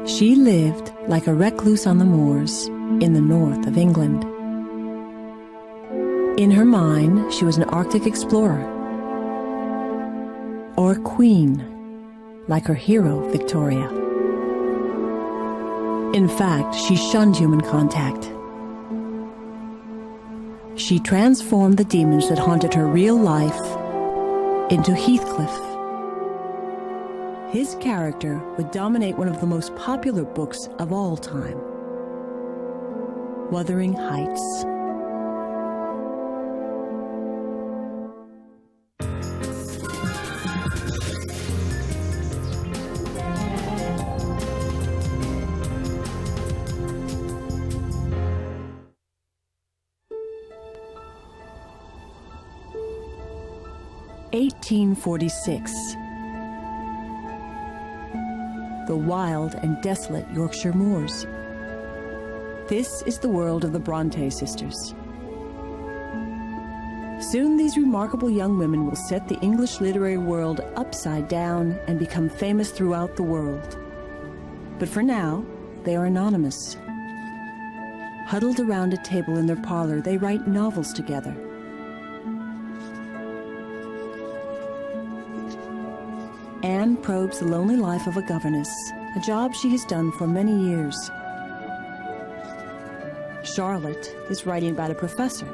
She lived like a recluse on the moors in the north of England. In her mind, she was an Arctic explorer, or a queen, like her hero, Victoria. In fact, she shunned human contact. She transformed the demons that haunted her real life into Heathcliff. His character would dominate one of the most popular books of all time, Wuthering Heights. (1846). The wild and desolate Yorkshire moors. This is the world of the Brontë sisters. Soon these remarkable young women will set the English literary world upside down and become famous throughout the world. But for now, they are anonymous. Huddled around a table in their parlor, they write novels together. Anne probes the lonely life of a governess, a job she has done for many years. Charlotte is writing about a professor,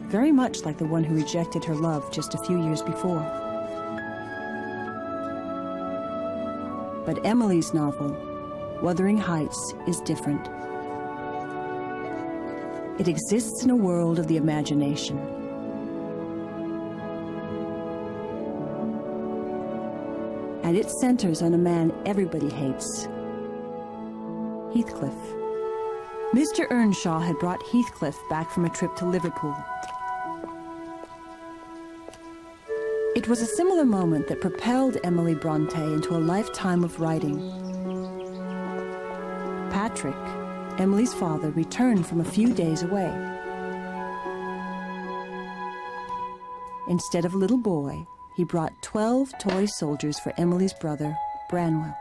very much like the one who rejected her love just a few years before. But Emily's novel, Wuthering Heights, is different. It exists in a world of the imagination. And it centers on a man everybody hates, Heathcliff. Mr. Earnshaw had brought Heathcliff back from a trip to Liverpool. It was a similar moment that propelled Emily Brontë into a lifetime of writing. Patrick, Emily's father, returned from a few days away. Instead of a little boy, he brought 12 toy soldiers for Emily's brother, Branwell.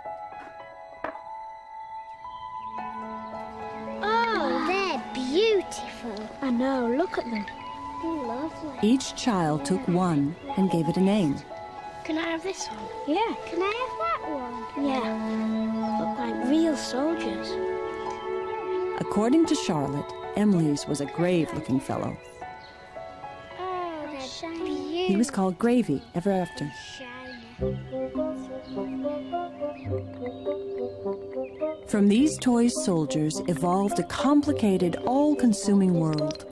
Oh, they're beautiful. I know, look at them. Lovely. Each child took one and gave it a name. Can I have this one? Yeah. Can I have that one? Yeah. Look like real soldiers. According to Charlotte, Emily's was a grave-looking fellow. Oh, they're shiny. He was called Gravy ever after. From these toy soldiers evolved a complicated, all-consuming world.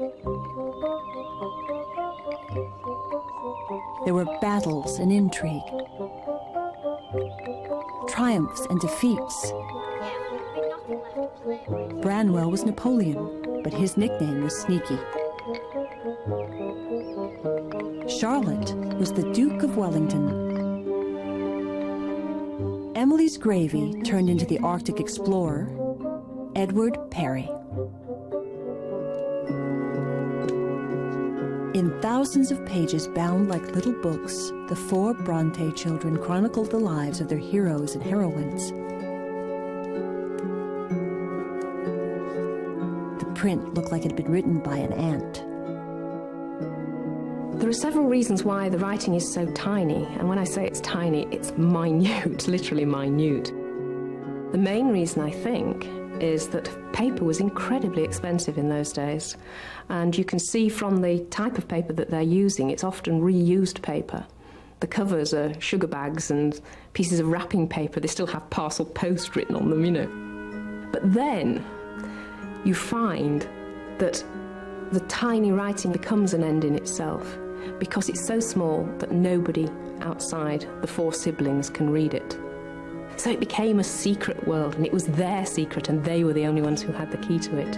There were battles and intrigue, triumphs and defeats. Branwell was Napoleon, but his nickname was Sneaky. Charlotte was the Duke of Wellington. Emily's Gravy turned into the Arctic explorer, Edward Perry. In thousands of pages bound like little books, the four Brontë children chronicled the lives of their heroes and heroines. The print looked like it had been written by an ant. There are several reasons why the writing is so tiny, and when I say it's tiny, it's minute, literally minute. The main reason, I think, is that paper was incredibly expensive in those days, and you can see from the type of paper that they're using, it's often reused paper. The covers are sugar bags and pieces of wrapping paper. They still have parcel post written on them, you know. But then you find that the tiny writing becomes an end in itself, because it's so small that nobody outside the four siblings can read it. So it became a secret world, and it was their secret, and they were the only ones who had the key to it.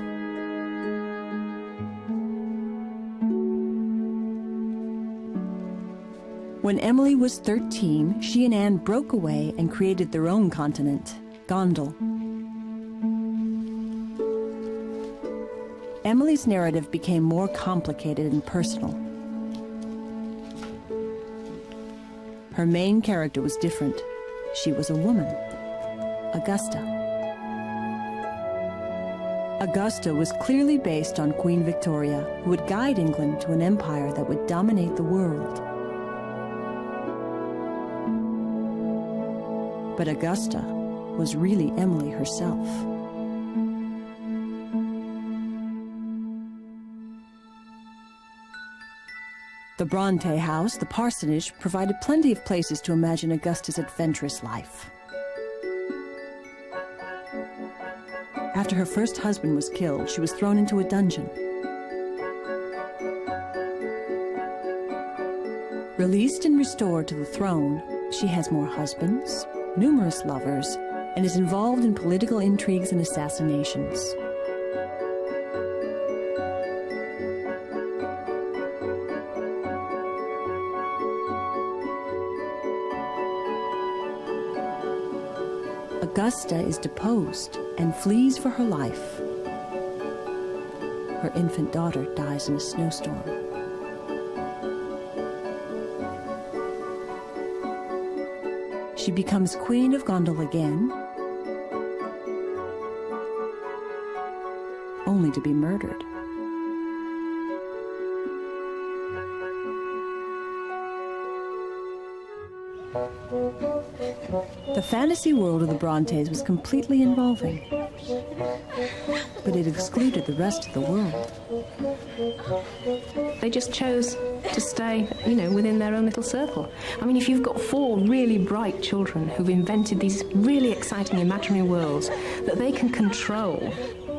When Emily was 13, she and Anne broke away and created their own continent, Gondal. Emily's narrative became more complicated and personal. Her main character was different. She was a woman, Augusta. Augusta was clearly based on Queen Victoria, who would guide England to an empire that would dominate the world. But Augusta was really Emily herself. The Brontë house, the parsonage, provided plenty of places to imagine Augusta's adventurous life. After her first husband was killed, she was thrown into a dungeon. Released and restored to the throne, she has more husbands, numerous lovers, and is involved in political intrigues and assassinations. Augusta is deposed and flees for her life. Her infant daughter dies in a snowstorm. She becomes Queen of Gondal again, only to be murdered. The fantasy world of the Brontes was completely involving, but it excluded the rest of the world. They just chose to stay, within their own little circle. I mean, if you've got 4 really bright children who've invented these really exciting imaginary worlds that they can control,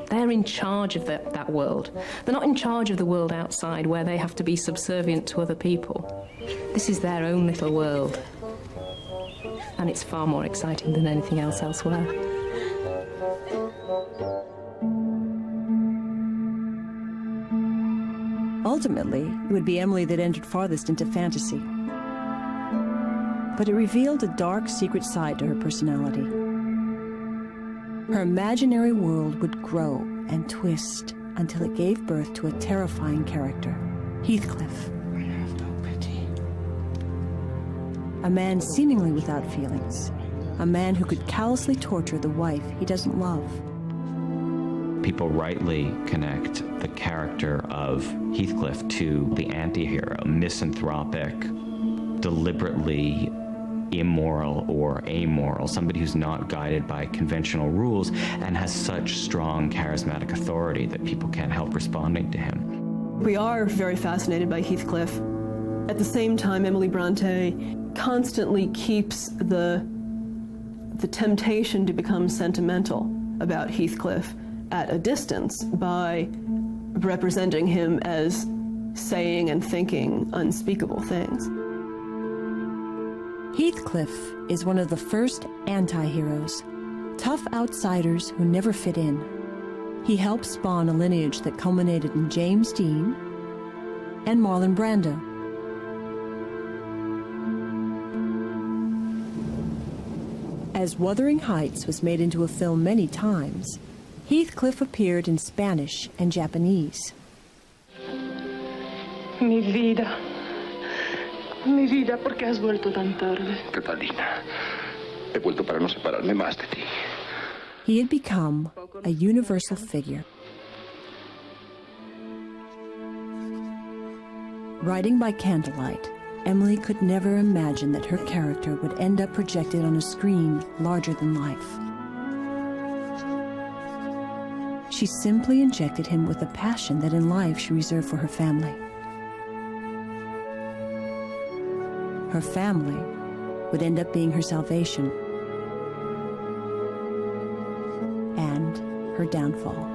they're in charge of that world. They're not in charge of the world outside where they have to be subservient to other people. This is their own little world. And it's far more exciting than anything else elsewhere. Ultimately, it would be Emily that entered farthest into fantasy. But it revealed a dark, secret side to her personality. Her imaginary world would grow and twist until it gave birth to a terrifying character, Heathcliff. A man seemingly without feelings. A man who could callously torture the wife he doesn't love. People rightly connect the character of Heathcliff to the anti-hero, misanthropic, deliberately immoral or amoral, somebody who's not guided by conventional rules and has such strong charismatic authority that people can't help responding to him. We are very fascinated by Heathcliff. At the same time, Emily Brontë constantly keeps the temptation to become sentimental about Heathcliff at a distance by representing him as saying and thinking unspeakable things. Heathcliff is one of the first anti-heroes, tough outsiders who never fit in. He helped spawn a lineage that culminated in James Dean and Marlon Brando. As Wuthering Heights was made into a film many times, Heathcliff appeared in Spanish and Japanese. Mi vida, ¿por qué has vuelto tan tarde? Catalina, he vuelto para no separarme más de ti. He had become a universal figure. Writing by candlelight, Emily could never imagine that her character would end up projected on a screen larger than life. She simply injected him with a passion that in life she reserved for her family. Her family would end up being her salvation and her downfall.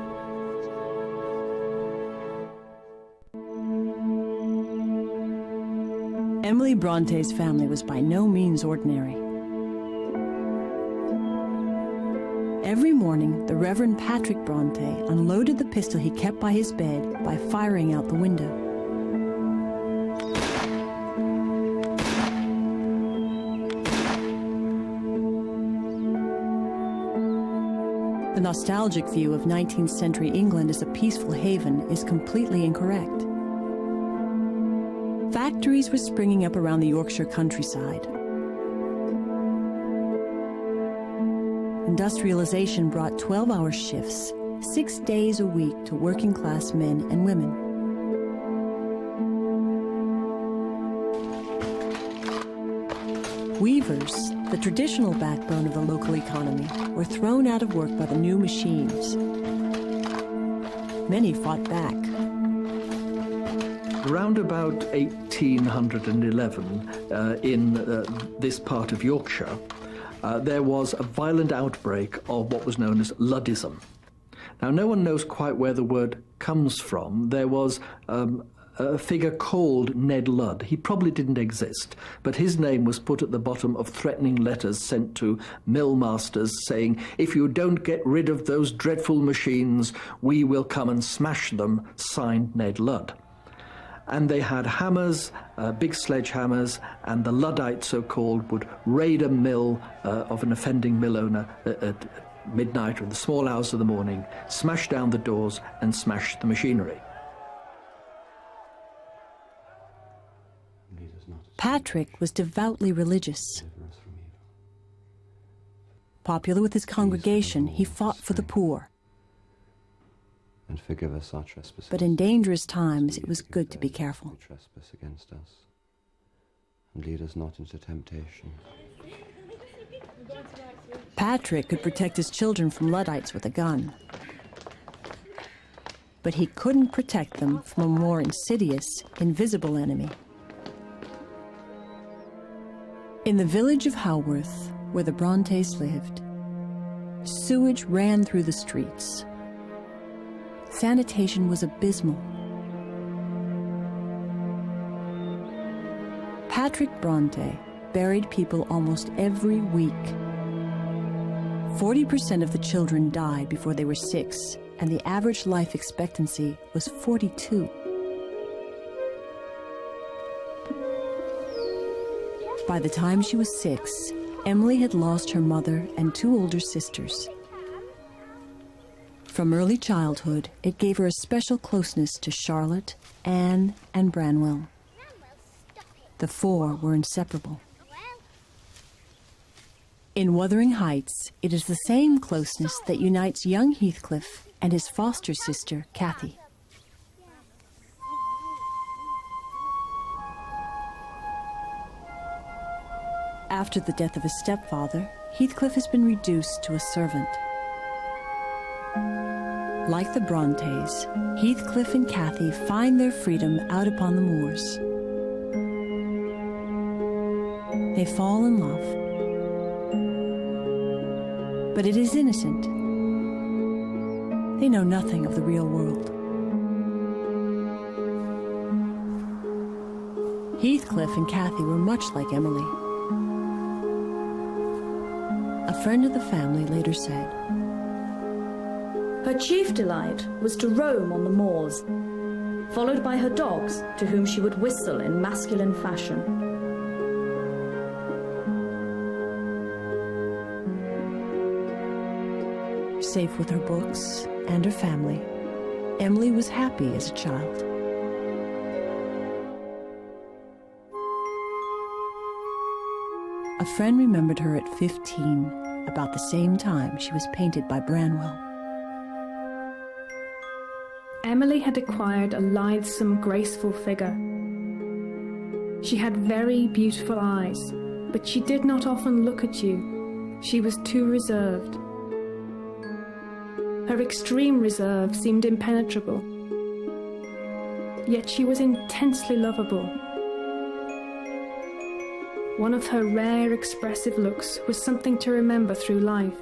Emily Bronte's family was by no means ordinary. Every morning, the Reverend Patrick Brontë unloaded the pistol he kept by his bed by firing out the window. The nostalgic view of 19th century England as a peaceful haven is completely incorrect. Factories were springing up around the Yorkshire countryside. Industrialization brought 12-hour shifts, 6 days a week to working-class men and women. Weavers, the traditional backbone of the local economy, were thrown out of work by the new machines. Many fought back. Around about 1811, in this part of Yorkshire, there was a violent outbreak of what was known as Luddism. Now, no one knows quite where the word comes from. There was a figure called Ned Ludd. He probably didn't exist, but his name was put at the bottom of threatening letters sent to mill masters saying, if you don't get rid of those dreadful machines, we will come and smash them, signed Ned Ludd. And they had hammers, big sledgehammers, and the Luddites, so-called, would raid a mill of an offending mill owner at midnight or in the small hours of the morning, smash down the doors and smash the machinery. Patrick was devoutly religious. Popular with his congregation, he fought for the poor. And forgive us our trespasses. But in dangerous times, it was good to be careful. Trespass against us, and lead us not into temptation. Patrick could protect his children from Luddites with a gun. But he couldn't protect them from a more insidious, invisible enemy. In the village of Haworth, where the Brontes lived, sewage ran through the streets. Sanitation was abysmal. Patrick Brontë buried people almost every week. 40% of the children died before they were 6, and the average life expectancy was 42. By the time she was 6, Emily had lost her mother and 2 older sisters. From early childhood, it gave her a special closeness to Charlotte, Anne, and Branwell. The 4 were inseparable. In Wuthering Heights, it is the same closeness that unites young Heathcliff and his foster sister, Cathy. After the death of his stepfather, Heathcliff has been reduced to a servant. Like the Brontes, Heathcliff and Cathy find their freedom out upon the moors. They fall in love. But it is innocent. They know nothing of the real world. Heathcliff and Cathy were much like Emily. A friend of the family later said, her chief delight was to roam on the moors, followed by her dogs, to whom she would whistle in masculine fashion. Safe with her books and her family, Emily was happy as a child. A friend remembered her at 15, about the same time she was painted by Branwell. Emily had acquired a lithesome, graceful figure. She had very beautiful eyes, but she did not often look at you. She was too reserved. Her extreme reserve seemed impenetrable. Yet she was intensely lovable. One of her rare expressive looks was something to remember through life.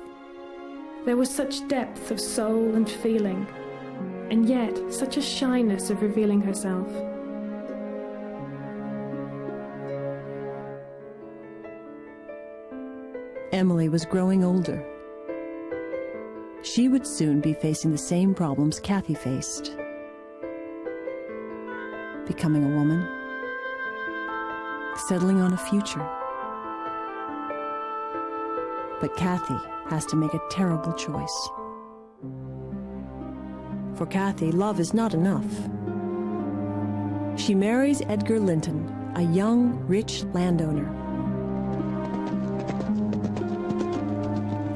There was such depth of soul and feeling, and yet such a shyness of revealing herself. Emily was growing older. She would soon be facing the same problems Cathy faced. Becoming a woman, settling on a future. But Cathy has to make a terrible choice. For Cathy, love is not enough. She marries Edgar Linton, a young, rich landowner.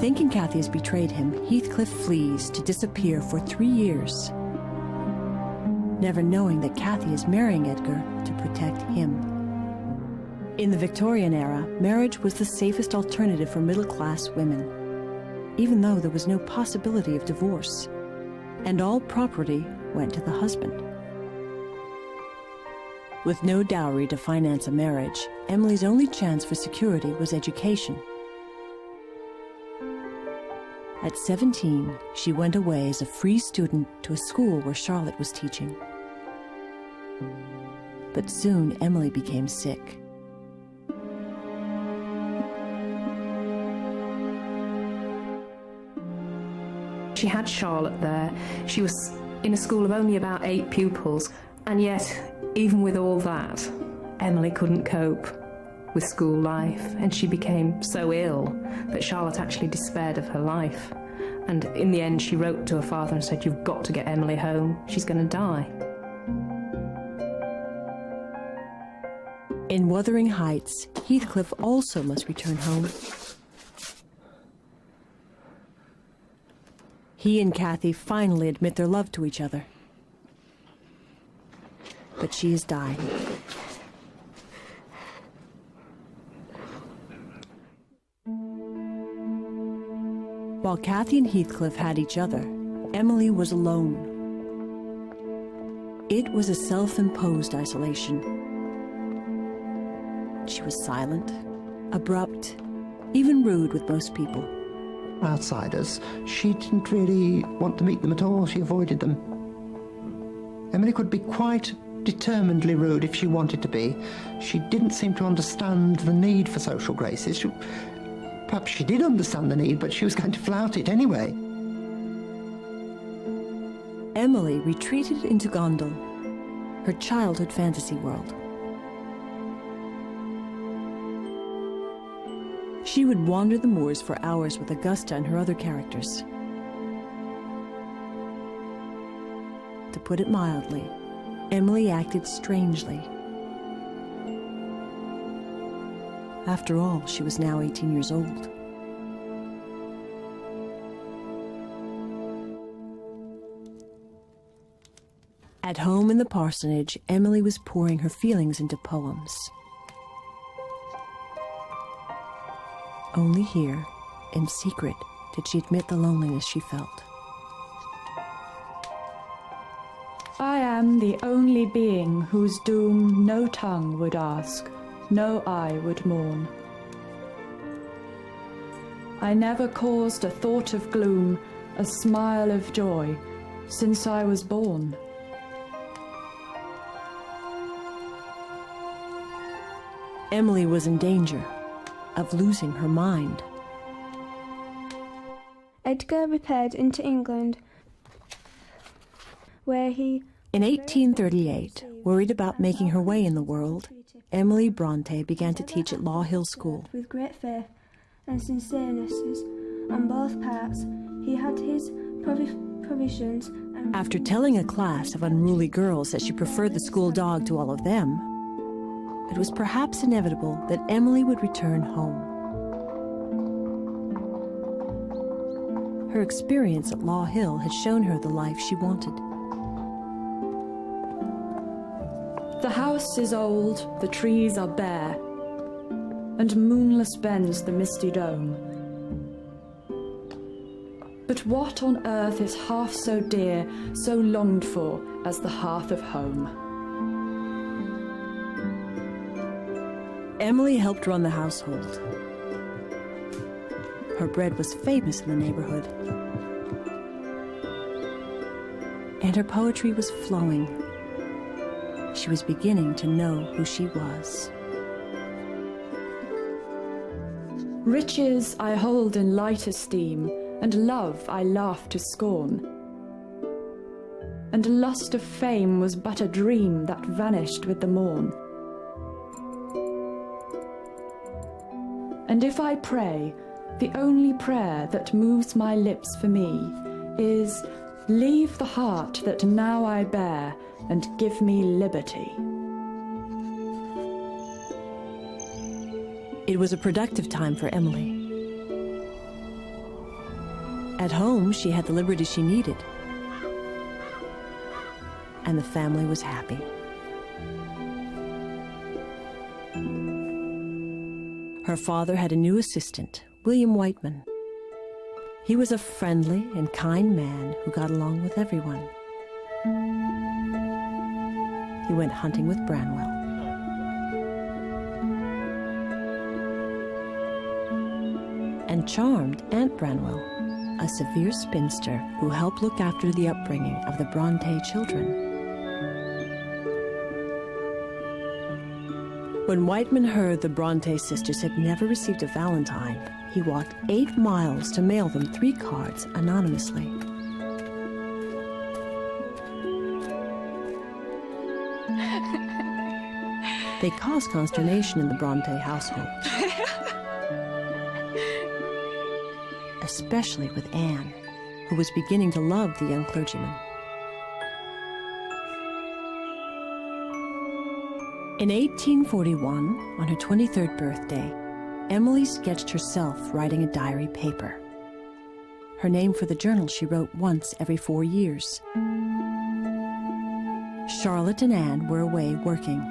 Thinking Cathy has betrayed him, Heathcliff flees to disappear for 3 years, never knowing that Cathy is marrying Edgar to protect him. In the Victorian era, marriage was the safest alternative for middle-class women, even though there was no possibility of divorce, and all property went to the husband. With no dowry to finance a marriage, Emily's only chance for security was education. At 17, she went away as a free student to a school where Charlotte was teaching. But soon Emily became sick. She had Charlotte there. She was in a school of only about 8 pupils, and yet, even with all that, Emily couldn't cope with school life, and she became so ill that Charlotte actually despaired of her life. And in the end, she wrote to her father and said, "You've got to get Emily home. She's going to die." In Wuthering Heights, Heathcliff also must return home. He and Cathy finally admit their love to each other. But she is dying. While Cathy and Heathcliff had each other, Emily was alone. It was a self-imposed isolation. She was silent, abrupt, even rude with most people. Outsiders, she didn't really want to meet them at all. She avoided them. Emily could be quite determinedly rude if she wanted to be. She didn't seem to understand the need for social graces. Perhaps she did understand the need, but she was going to flout it anyway. Emily retreated into Gondal, her childhood fantasy world. She would wander the moors for hours with Augusta and her other characters. To put it mildly, Emily acted strangely. After all, she was now 18 years old. At home in the parsonage, Emily was pouring her feelings into poems. Only here, in secret, did she admit the loneliness she felt. I am the only being whose doom no tongue would ask, no eye would mourn. I never caused a thought of gloom, a smile of joy, since I was born. Emily was in danger of losing her mind. Edgar repaired into England, where he... In 1838, worried about making her way in the world, Emily Brontë began to teach at Law Hill School. With great faith and sincereness on both parts, he had his provisions. After telling a class of unruly girls that she preferred the school dog to all of them, it was perhaps inevitable that Emily would return home. Her experience at Law Hill had shown her the life she wanted. The house is old, the trees are bare, and moonless bends the misty dome. But what on earth is half so dear, so longed for, as the hearth of home? Emily helped run the household. Her bread was famous in the neighborhood, and her poetry was flowing. She was beginning to know who she was. Riches I hold in light esteem, and love I laugh to scorn. And lust of fame was but a dream that vanished with the morn. And if I pray, the only prayer that moves my lips for me is, leave the heart that now I bear and give me liberty. It was a productive time for Emily. At home, she had the liberty she needed. And the family was happy. Her father had a new assistant, William Whiteman. He was a friendly and kind man who got along with everyone. He went hunting with Branwell. And charmed Aunt Branwell, a severe spinster who helped look after the upbringing of the Brontë children. When Whiteman heard the Brontë sisters had never received a valentine, he walked 8 miles to mail them 3 cards anonymously. They caused consternation in the Brontë household, especially with Anne, who was beginning to love the young clergyman. In 1841, on her 23rd birthday, Emily sketched herself writing a diary paper, her name for the journal she wrote once every 4 years. Charlotte and Anne were away working,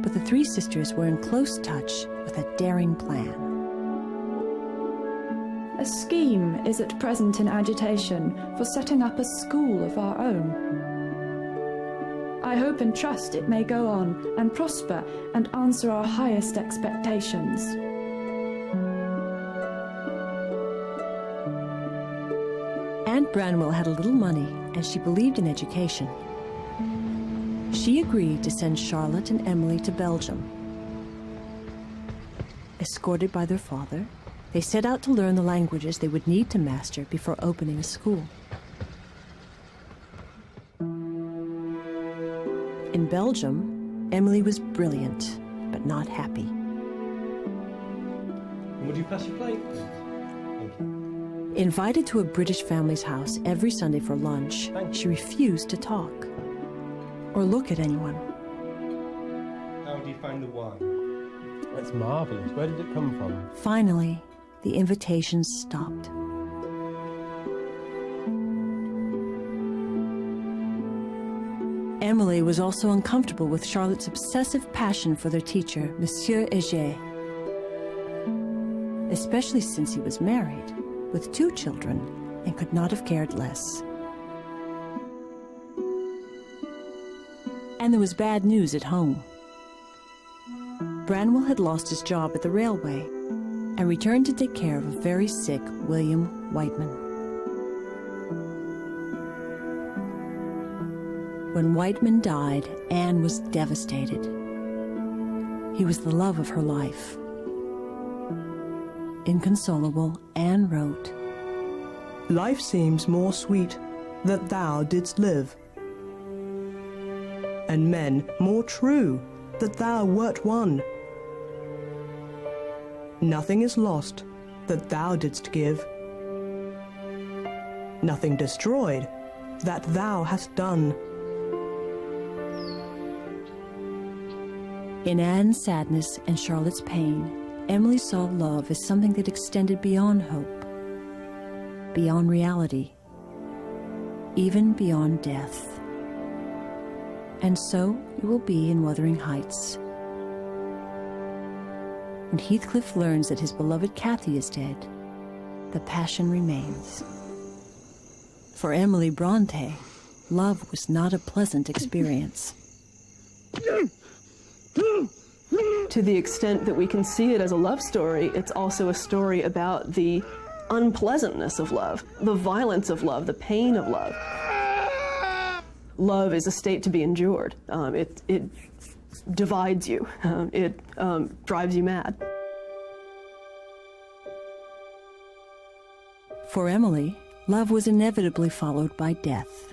but the 3 sisters were in close touch with a daring plan. A scheme is at present in agitation for setting up a school of our own. I hope and trust it may go on and prosper and answer our highest expectations. Aunt Branwell had a little money and she believed in education. She agreed to send Charlotte and Emily to Belgium. Escorted by their father, they set out to learn the languages they would need to master before opening a school. In Belgium, Emily was brilliant, but not happy. Would you pass your plate? Invited to a British family's house every Sunday for lunch, she refused to talk or look at anyone. How do you find the wine? That's marvellous. Where did it come from? Finally, the invitations stopped. Emily was also uncomfortable with Charlotte's obsessive passion for their teacher, Monsieur Heger, especially since he was married, with 2 children, and could not have cared less. And there was bad news at home. Branwell had lost his job at the railway and returned to take care of a very sick William Whiteman. When Whiteman died, Anne was devastated. He was the love of her life. Inconsolable, Anne wrote, "Life seems more sweet that thou didst live, and men more true that thou wert one. Nothing is lost that thou didst give, nothing destroyed that thou hast done." In Anne's sadness and Charlotte's pain, Emily saw love as something that extended beyond hope, beyond reality, even beyond death. And so it will be in Wuthering Heights. When Heathcliff learns that his beloved Cathy is dead, the passion remains. For Emily Brontë, love was not a pleasant experience. To the extent that we can see it as a love story, it's also a story about the unpleasantness of love, the violence of love, the pain of love. Love is a state to be endured. It divides you. It drives you mad. For Emily, love was inevitably followed by death.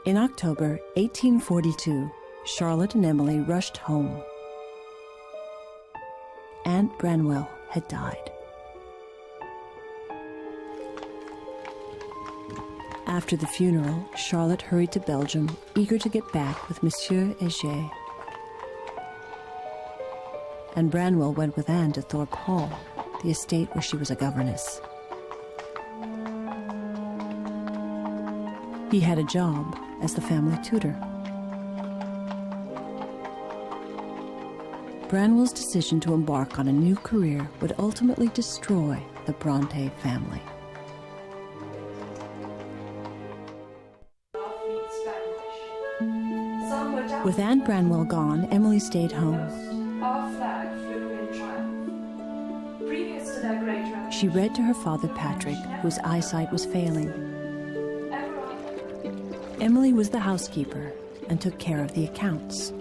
In October 1842, Charlotte and Emily rushed home. Aunt Branwell had died. After the funeral, Charlotte hurried to Belgium, eager to get back with Monsieur Heger. And Branwell went with Anne to Thorpe Hall. the estate where she was a governess. He had a job as the family tutor. Branwell's decision to embark on a new career would ultimately destroy the Brontë family. With Anne Branwell gone, Emily stayed home. Our flag flew in triumph. Previous to their great revolution, She read to her father Patrick, whose eyesight was failing. Emily was the housekeeper and took care of the accounts.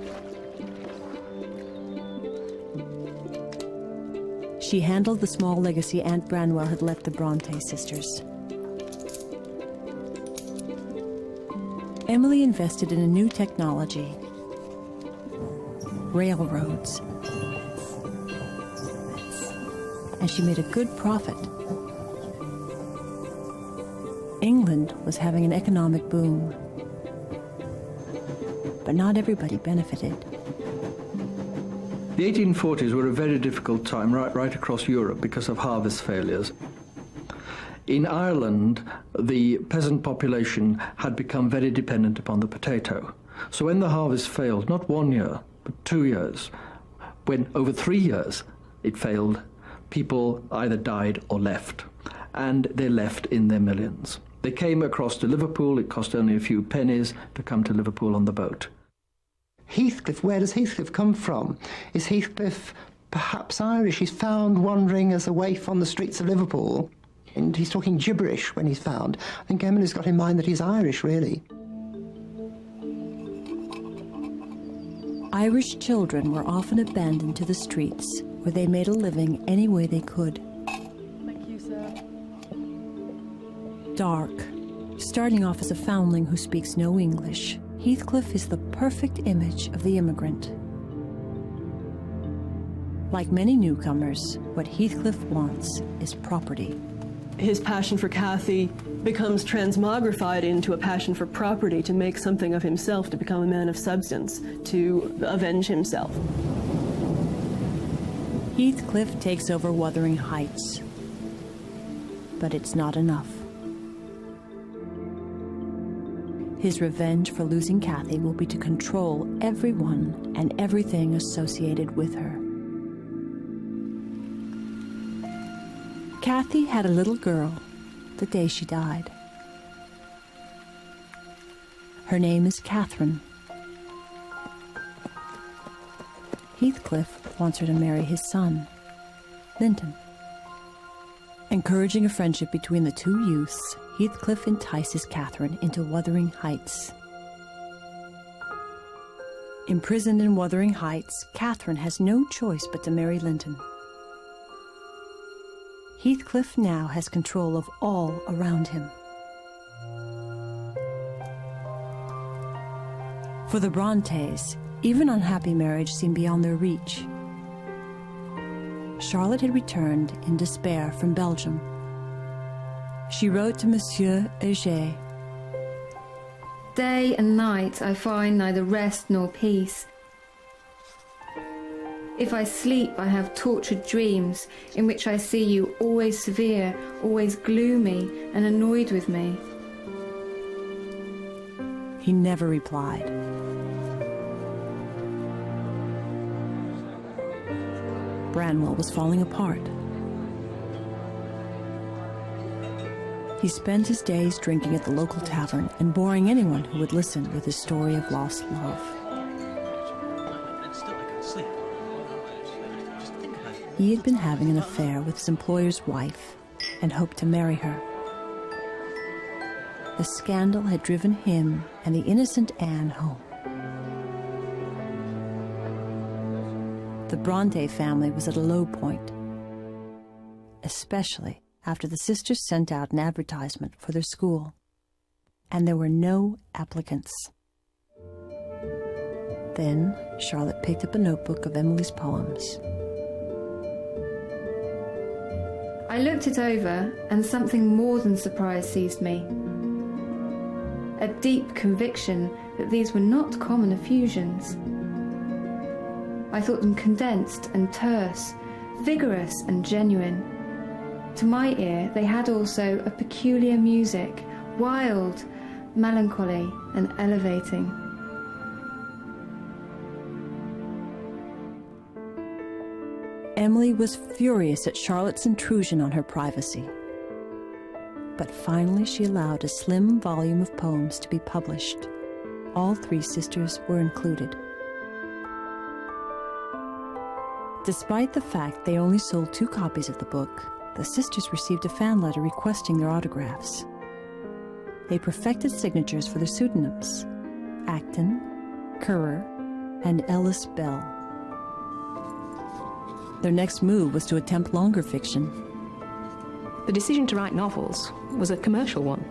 She handled the small legacy Aunt Branwell had left the Brontë sisters. Emily invested in a new technology, railroads, and she made a good profit. England was having an economic boom, but not everybody benefited. The 1840s were a very difficult time right across Europe because of harvest failures. In Ireland, the peasant population had become very dependent upon the potato. So when the harvest failed, not 1 year, but 2 years, when over 3 years it failed, people either died or left, and they left in their millions. They came across to Liverpool. It cost only a few pennies to come to Liverpool on the boat. Heathcliff, where does Heathcliff come from? Is Heathcliff perhaps Irish? He's found wandering as a waif on the streets of Liverpool, and he's talking gibberish when he's found. I think Emily's got in mind that he's Irish, really. Irish children were often abandoned to the streets, where they made a living any way they could. Thank you, sir. Dark, starting off as a foundling who speaks no English, Heathcliff is the perfect image of the immigrant. Like many newcomers, what Heathcliff wants is property. His passion for Cathy becomes transmogrified into a passion for property, to make something of himself, to become a man of substance, to avenge himself. Heathcliff takes over Wuthering Heights, but it's not enough. His revenge for losing Cathy will be to control everyone and everything associated with her. Cathy had a little girl the day she died. Her name is Catherine. Heathcliff wants her to marry his son, Linton. Encouraging a friendship between the two youths, Heathcliff entices Catherine into Wuthering Heights. Imprisoned in Wuthering Heights, Catherine has no choice but to marry Linton. Heathcliff now has control of all around him. For the Brontes, even unhappy marriage seemed beyond their reach. Charlotte had returned in despair from Belgium. She wrote to Monsieur Heger, "Day and night I find neither rest nor peace. If I sleep, I have tortured dreams in which I see you always severe, always gloomy and annoyed with me." He never replied. Branwell was falling apart. He spent his days drinking at the local tavern and boring anyone who would listen with his story of lost love. He had been having an affair with his employer's wife and hoped to marry her. The scandal had driven him and the innocent Anne home. The Brontë family was at a low point, especially after the sisters sent out an advertisement for their school, and there were no applicants. Then Charlotte picked up a notebook of Emily's poems. I looked it over, and something more than surprise seized me. A deep conviction that these were not common effusions. I thought them condensed and terse, vigorous and genuine. To my ear, they had also a peculiar music, wild, melancholy, and elevating. Emily was furious at Charlotte's intrusion on her privacy. But finally she allowed a slim volume of poems to be published. All three sisters were included. Despite the fact they only sold 2 copies of the book, the sisters received a fan letter requesting their autographs. They perfected signatures for their pseudonyms: Acton, Currer, and Ellis Bell. Their next move was to attempt longer fiction. The decision to write novels was a commercial one.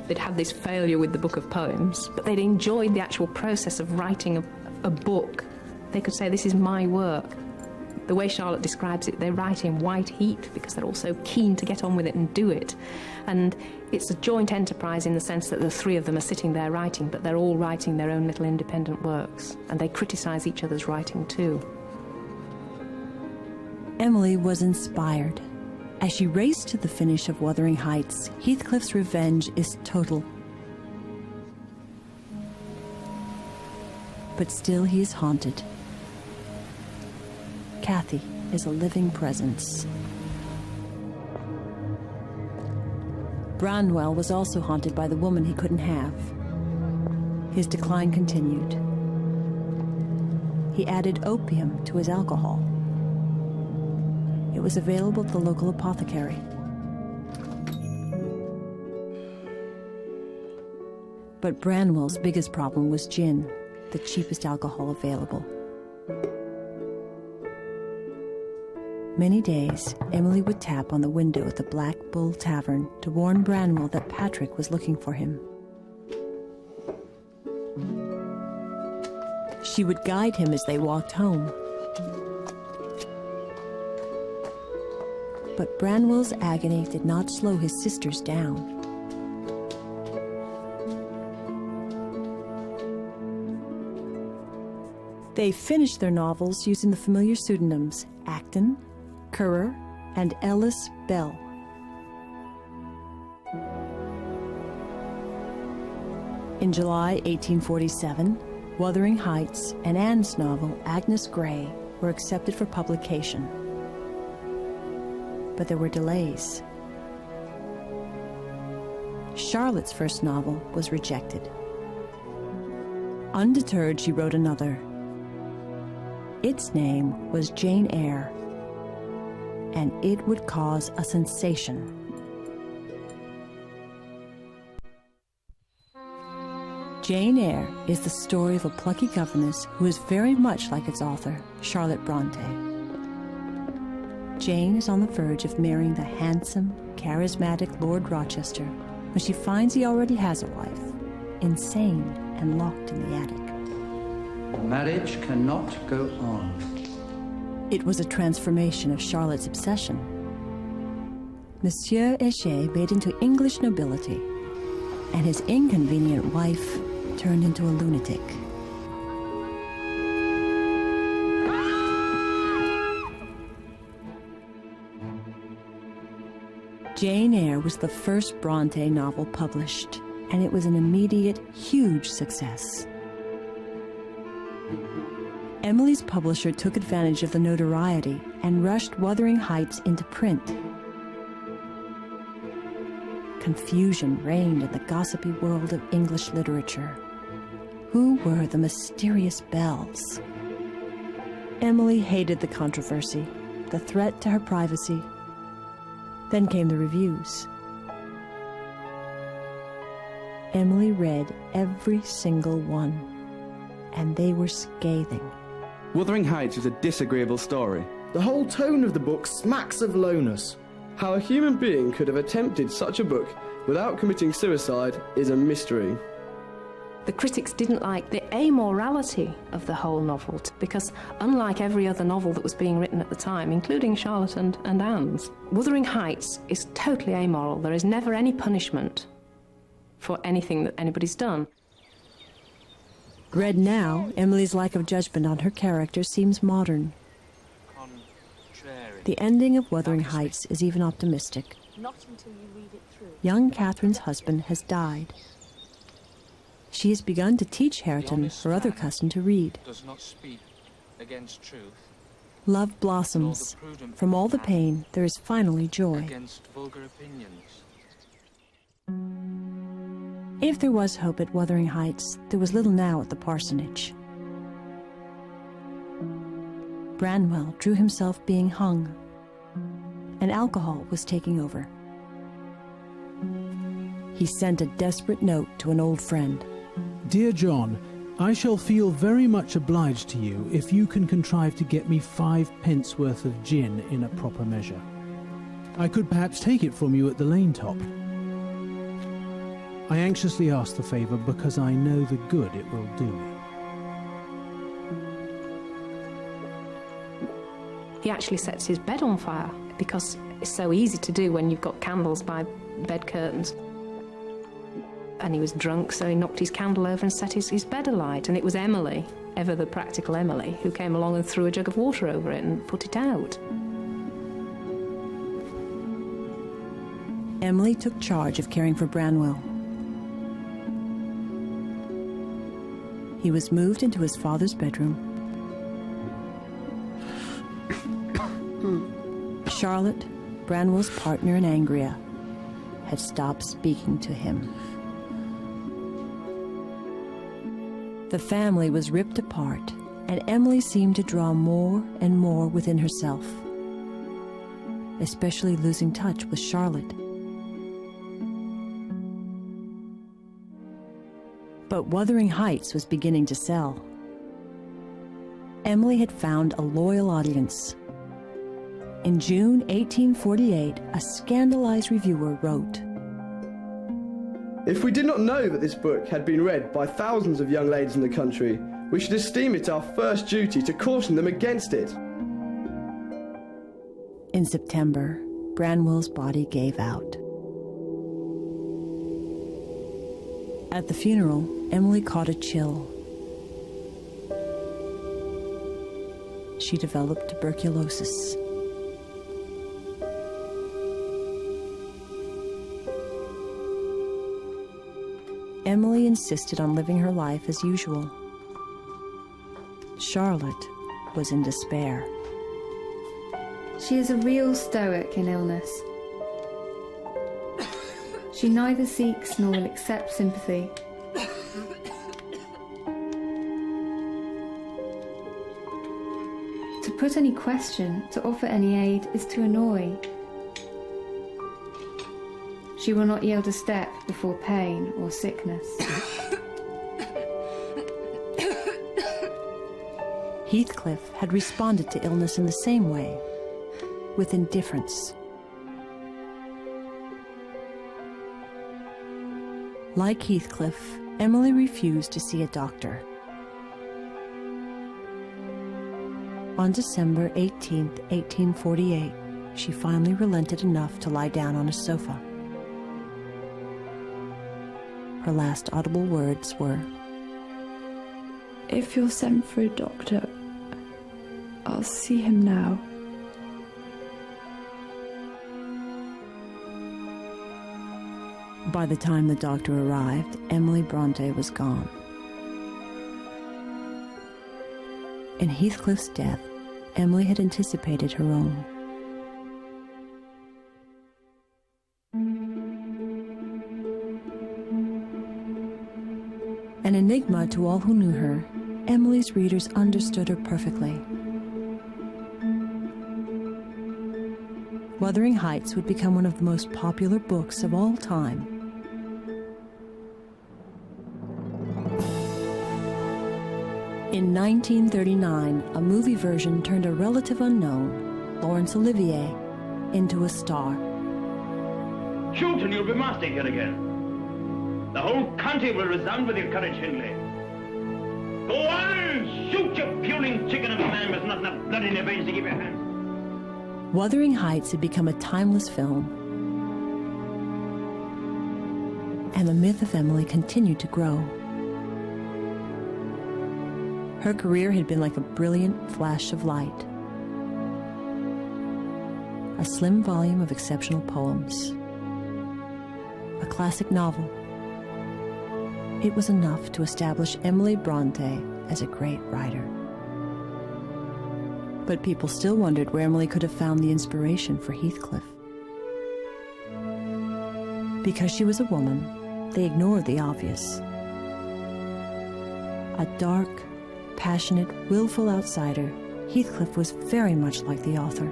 They'd had this failure with the book of poems, but they'd enjoyed the actual process of writing a book. They could say, this is my work. The way Charlotte describes it, they write in white heat because they're all so keen to get on with it and do it. And it's a joint enterprise in the sense that the 3 of them are sitting there writing, but they're all writing their own little independent works. And they criticise each other's writing too. Emily was inspired. As she raced to the finish of Wuthering Heights, Heathcliff's revenge is total. But still he is haunted. Cathy is a living presence. Branwell was also haunted by the woman he couldn't have. His decline continued. He added opium to his alcohol. It was available at the local apothecary. But Branwell's biggest problem was gin, the cheapest alcohol available. Many days, Emily would tap on the window at the Black Bull Tavern to warn Branwell that Patrick was looking for him. She would guide him as they walked home. But Branwell's agony did not slow his sisters down. They finished their novels using the familiar pseudonyms Acton, Currer, and Ellis Bell. In July 1847, Wuthering Heights and Anne's novel Agnes Grey were accepted for publication. But there were delays. Charlotte's first novel was rejected. Undeterred, she wrote another. Its name was Jane Eyre, and it would cause a sensation. Jane Eyre is the story of a plucky governess who is very much like its author, Charlotte Brontë. Jane is on the verge of marrying the handsome, charismatic Lord Rochester when she finds he already has a wife, insane and locked in the attic. Marriage cannot go on. It was a transformation of Charlotte's obsession. Monsieur Heger made into English nobility, and his inconvenient wife turned into a lunatic. Jane Eyre was the first Brontë novel published, and it was an immediate, huge success. Emily's publisher took advantage of the notoriety and rushed Wuthering Heights into print. Confusion reigned in the gossipy world of English literature. Who were the mysterious Bells? Emily hated the controversy, the threat to her privacy. Then came the reviews. Emily read every single one, and they were scathing. Wuthering Heights is a disagreeable story. The whole tone of the book smacks of lowness. How a human being could have attempted such a book without committing suicide is a mystery. The critics didn't like the amorality of the whole novel, because unlike every other novel that was being written at the time, including Charlotte and Anne's, Wuthering Heights is totally amoral. There is never any punishment for anything that anybody's done. Read now, Emily's lack of judgment on her character seems modern. The ending of Wuthering Heights is even optimistic. Not until you read it through. Young Catherine's husband has died. She has begun to teach Hareton, her other cousin, to read. Does not speak against truth. Love blossoms. From all the pain, there is finally joy. Against vulgar opinions. If there was hope at Wuthering Heights, there was little now at the parsonage. Branwell drew himself being hung, and alcohol was taking over. He sent a desperate note to an old friend. Dear John, I shall feel very much obliged to you if you can contrive to get me 5 pence worth of gin in a proper measure. I could perhaps take it from you at the lane top. I anxiously ask the favour because I know the good it will do me. He actually sets his bed on fire because it's so easy to do when you've got candles by bed curtains. And he was drunk, so he knocked his candle over and set his bed alight. And it was Emily, ever the practical Emily, who came along and threw a jug of water over it and put it out. Emily took charge of caring for Branwell. He was moved into his father's bedroom. Charlotte, Branwell's partner in Angria, had stopped speaking to him. The family was ripped apart, and Emily seemed to draw more and more within herself, especially losing touch with Charlotte. But Wuthering Heights was beginning to sell. Emily had found a loyal audience. In June 1848, a scandalized reviewer wrote, If we did not know that this book had been read by thousands of young ladies in the country, we should esteem it our first duty to caution them against it. In September, Branwell's body gave out. At the funeral, Emily caught a chill. She developed tuberculosis. Emily insisted on living her life as usual. Charlotte was in despair. She is a real stoic in illness. She neither seeks nor will accept sympathy. To put any question, to offer any aid, is to annoy. She will not yield a step before pain or sickness. Heathcliff had responded to illness in the same way, with indifference. Like Heathcliff, Emily refused to see a doctor. On December 18, 1848, she finally relented enough to lie down on a sofa. Her last audible words were, "If you'll send for a doctor, I'll see him now." By the time the doctor arrived, Emily Brontë was gone. In Heathcliff's death, Emily had anticipated her own. An enigma to all who knew her, Emily's readers understood her perfectly. Wuthering Heights would become one of the most popular books of all time. In 1939, a movie version turned a relative unknown, Laurence Olivier, into a star. Shoot and you'll be master here again. The whole country will resound with your courage, Hindley. Go on! Shoot, you puling chicken of a man with not enough blood in your veins to keep your hands. Wuthering Heights had become a timeless film, and the myth of Emily continued to grow. Her career had been like a brilliant flash of light. a slim volume of exceptional poems, a classic novel. It was enough to establish Emily Brontë as a great writer. But people still wondered where Emily could have found the inspiration for Heathcliff. Because she was a woman, they ignored the obvious. A dark, passionate, willful outsider, Heathcliff was very much like the author.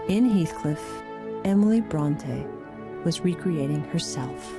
In Heathcliff, Emily Brontë was recreating herself.